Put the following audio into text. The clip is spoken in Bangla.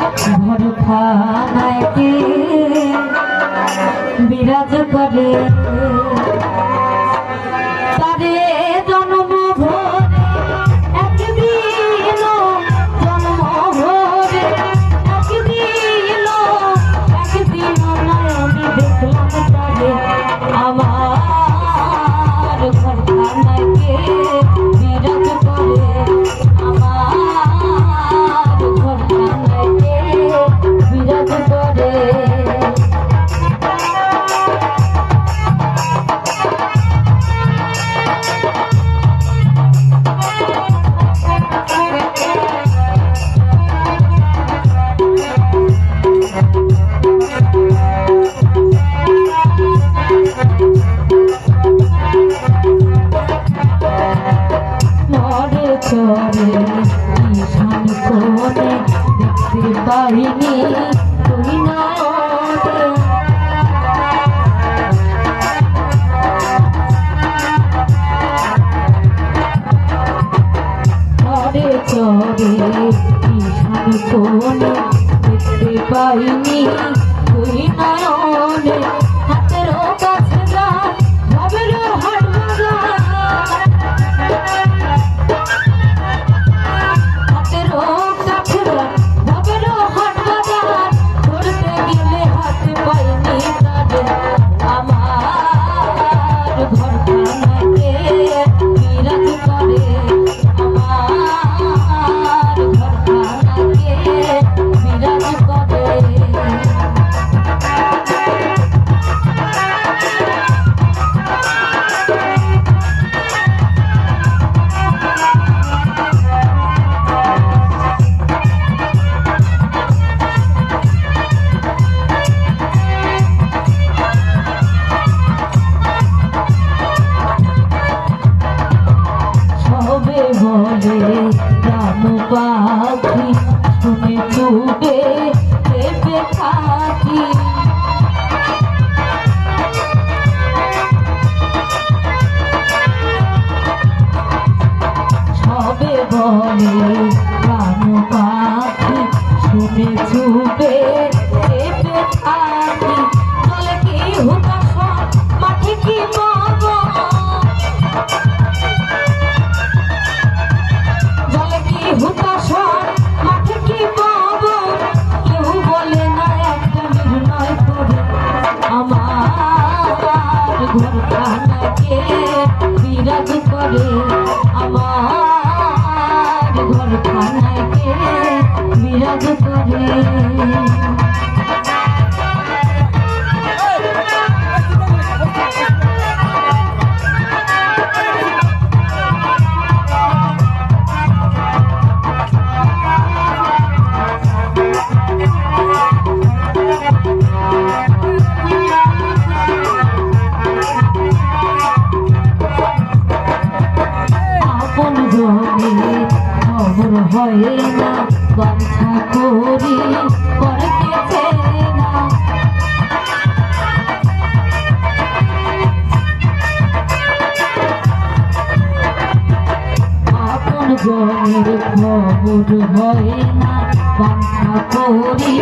ঘরখানায় কে বিরাজ করে তারে জন্ম ভরে একদিন জন্ম ভরে একদিন আমি দেখলাম তারে আমার ঘরখানায় কে বিরাজ করে আমার ঘরখানায় কে বিরাজ করে চরে ঈশান কোণে দেখতে পাইনি তুই নয়নে চরে চরে ঈশান কোণে দেখতে পাইনি তুই নয়নে হাতের কাছে যা ভবের হাট বলে রাম পাখি শুনে চুবে দেবে থাকি সবে বলে রাম পাখি শুনে চুবে দেবে থাকি চলে কি হুতাশ মাঠে কি পাবো হুতাশার মাঠে কি পাবো কেউ বলে না একটা নির্ণয় করে আমার ঘরখানায় কে বিরাজ করে আমার ঘরখানায় কে বিরাজ করে খবর হয় না বাঞ্ছা করি করতেছে না আপন জনের খবর হয় না বাঞ্ছা করি